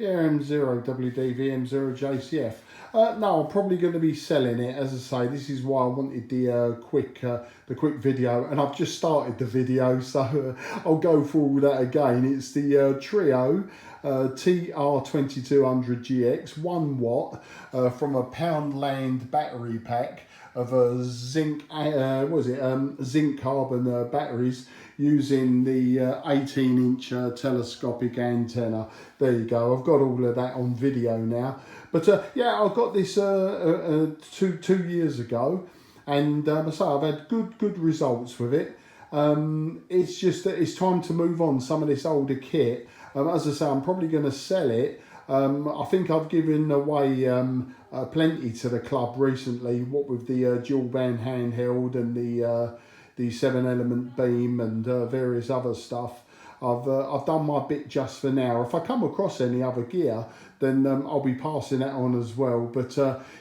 Yeah, M0WDV, M0JCF. No, I'm probably going to be selling it. As I say, this is why I wanted the quick video, and I've just started the video, so I'll go through all that again. It's the Trio TR-2200GX, 1 watt, from a Poundland battery pack of a zinc, zinc carbon batteries, using the 18-inch telescopic antenna. There you go. I've got all of that on video now. But yeah, I got this two years ago, and so I've had good results with it. It's just that it's time to move on some of this older kit. As I say, I'm probably going to sell it. I think I've given away plenty to the club recently, what with the dual band handheld and the 7-element beam and various other stuff. I've done my bit just for now. If I come across any other gear, then I'll be passing that on as well. But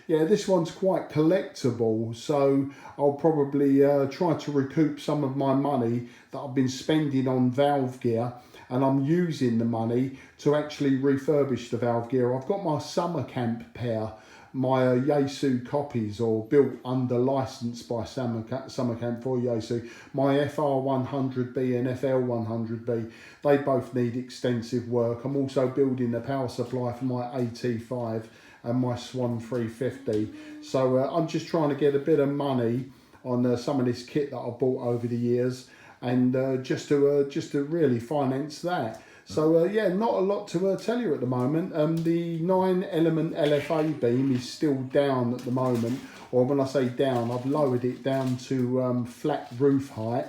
yeah, this one's quite collectible, so I'll probably try to recoup some of my money that I've been spending on valve gear, and I'm using the money to actually refurbish the valve gear. I've got my summer camp pair, my Yaesu copies, or built under license by Summer Camp for Yaesu, my FR100B and FL100B, they both need extensive work. I'm also building the power supply for my AT5 and my Swan 350. So I'm just trying to get a bit of money on some of this kit that I bought over the years, and just to really finance that. So yeah, not a lot to tell you at the moment. The 9-element LFA beam is still down at the moment, or when I say down, I've lowered it down to flat roof height,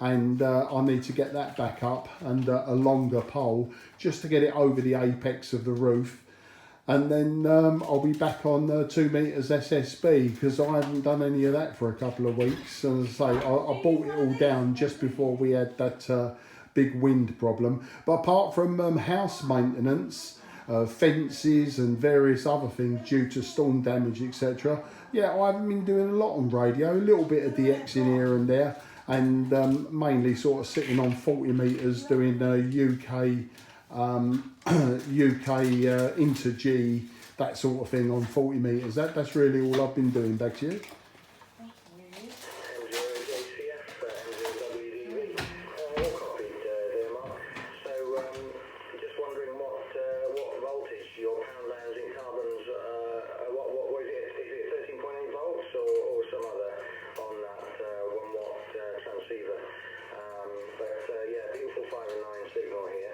and I need to get that back up, and a longer pole just to get it over the apex of the roof. And then I'll be back on 2 meters SSB, because I haven't done any of that for a couple of weeks. And as I say, I brought it all down just before we had that big wind problem. But apart from house maintenance, fences and various other things due to storm damage, etc., yeah, I haven't been doing a lot on radio, a little bit of DX in here and there, and mainly sort of sitting on 40 meters doing UK inter G, that sort of thing on 40 meters. That's really all I've been doing. Back to you. Just wondering what voltage your Poundland zinc carbons, what is it? Is it 13.8 volts or some other on that 1 watt transceiver? But yeah, beautiful 5 and 9 signal here.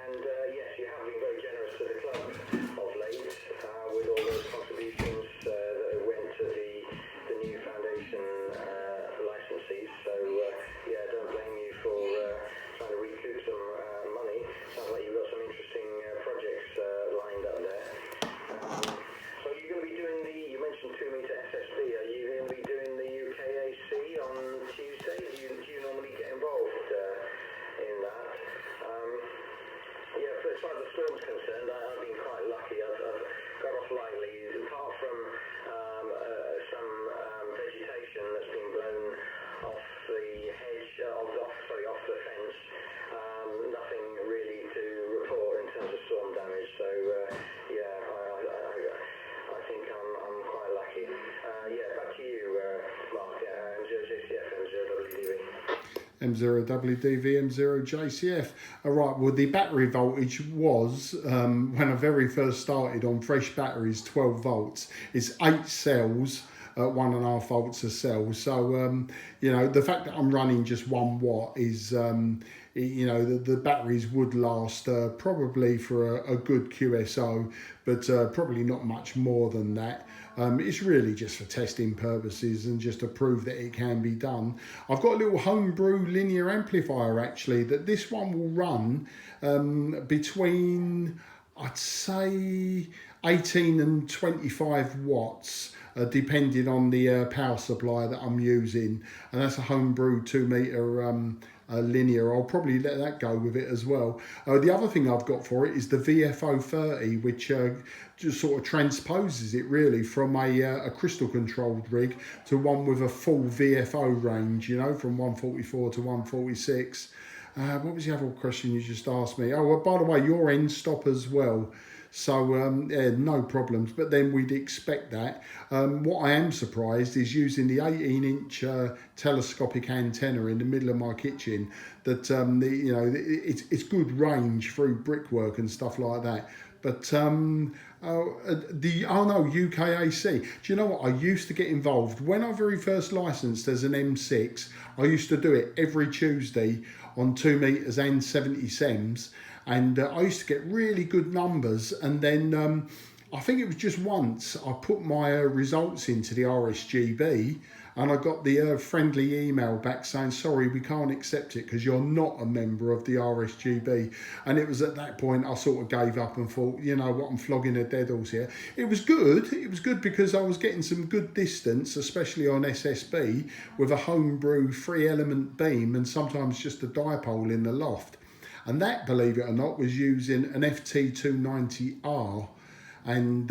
And yes, you have been very generous to the club of late with all those contributions that went to the new foundation licensees. So yeah, don't blame you for trying to recoup some money. Sounds like you've got some interesting projects lined up there. So you're going to be doing you mentioned 2 meter SSB. Are you going to be doing the UKAC on Tuesday? Do you normally get involved in that? Yeah, as far as the storm's concerned, I've been quite lucky. I've got off lightly, apart from some vegetation that's been blown off the hedge, off the fence. Nothing really to report in terms of storm damage. So yeah, I think I'm quite lucky. Yeah, back to you, Mark. M0JCF, M0WDV. M0WDV, M0JCF. All right, well, the battery voltage was, when I very first started on fresh batteries, 12 volts. It's 8 cells at 1.5 volts a cell. So, you know, the fact that I'm running just 1 watt is, you know, the batteries would last probably for a good QSO, but probably not much more than that. It's really just for testing purposes and just to prove that it can be done. I've got a little homebrew linear amplifier actually, that this one will run between, I'd say, 18 and 25 watts, depending on the power supply that I'm using. And that's a homebrew 2 meter linear. I'll probably let that go with it as well. The other thing I've got for it is the VFO30, which just sort of transposes it really from a crystal controlled rig to one with a full VFO range, you know, from 144 to 146. What was the other question you just asked me? Oh, well, by the way, your end stop as well. So, yeah, no problems. But then we'd expect that. What I am surprised is using the 18-inch telescopic antenna in the middle of my kitchen. That it's good range through brickwork and stuff like that. But UKAC. Do you know what? I used to get involved when I very first licensed as an M6. I used to do it every Tuesday on 2 meters and 70 sems. And I used to get really good numbers, and then I think it was just once I put my results into the RSGB, and I got the friendly email back saying, sorry, we can't accept it because you're not a member of the RSGB. And it was at that point I sort of gave up and thought, you know what, I'm flogging a dead horse here. It was good because I was getting some good distance, especially on SSB, with a homebrew 3-element beam and sometimes just a dipole in the loft. And that, believe it or not, was using an FT290R and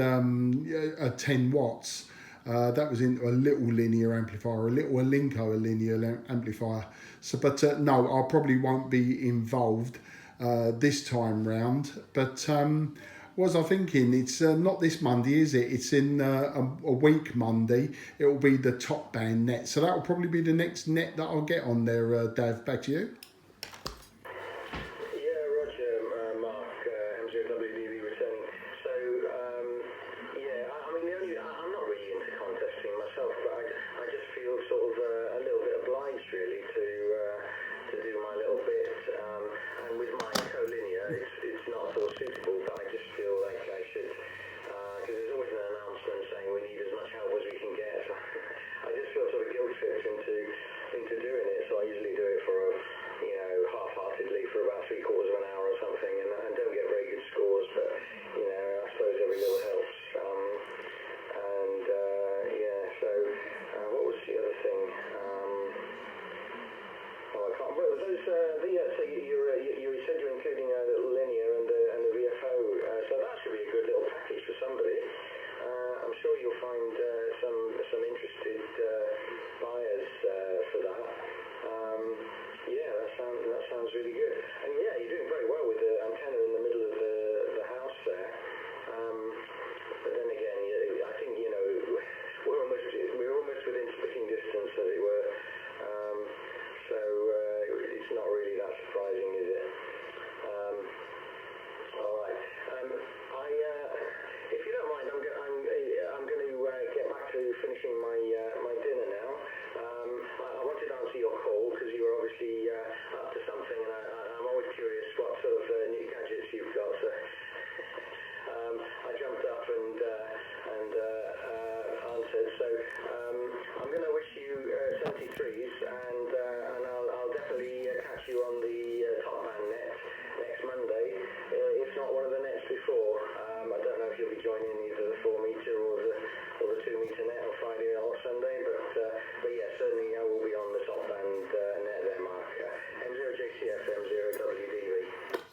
10 watts. That was into a little linear amplifier, a little Alinco linear amplifier. So, but no, I probably won't be involved this time round. But what was I thinking? It's not this Monday, is it? It's in a week Monday. It will be the top band net. So that will probably be the next net that I'll get on there, Dav. Back to you.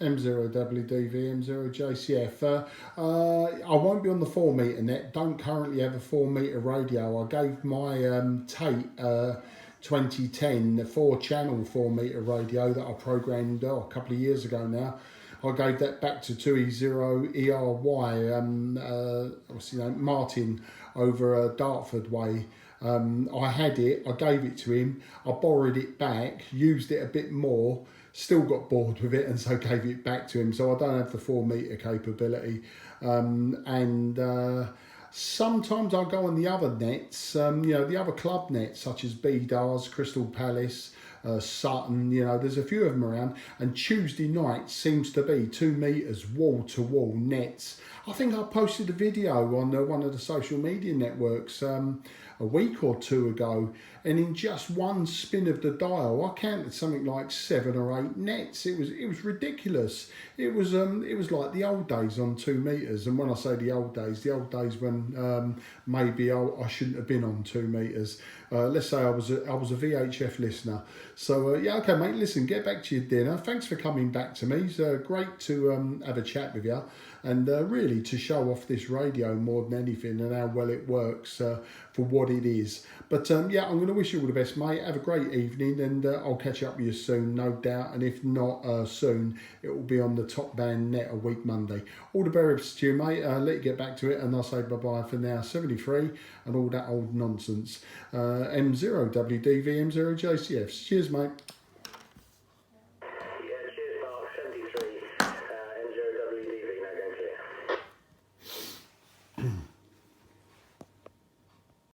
M0WDV, M0JCF. I won't be on the 4 meter net. Don't currently have a 4 meter radio. I gave my Tate 2010 the 4-channel 4 meter radio that I programmed a couple of years ago now. I gave that back to 2E0ERY, what's his name, Martin, over Dartford way. I had it, I gave it to him, I borrowed it back, used it a bit more, still got bored with it, and so gave it back to him. So I don't have the 4 meter capability. Sometimes I go on the other nets, the other club nets such as BDARS, Crystal Palace, Sutton, there's a few of them around, and Tuesday night seems to be 2 meters wall-to-wall nets. I think I posted a video on one of the social media networks a week or two ago, and in just one spin of the dial I counted something like 7 or 8 nets. It was ridiculous. It was like the old days on 2 meters, and when I say the old days when maybe I shouldn't have been on 2 meters. Let's say I was a VHF listener. So yeah, okay mate, listen, get back to your dinner. Thanks for coming back to me. It's great to have a chat with you. and really to show off this radio more than anything and how well it works for what it is. But yeah, I'm going to wish you all the best, mate. Have a great evening, and I'll catch up with you soon, no doubt. And if not soon, it will be on the Top Band Net a week Monday. All the very best to you, mate. Let you get back to it, and I'll say bye-bye for now. 73 and all that old nonsense. M0WDV, M0JCFs. Cheers, mate.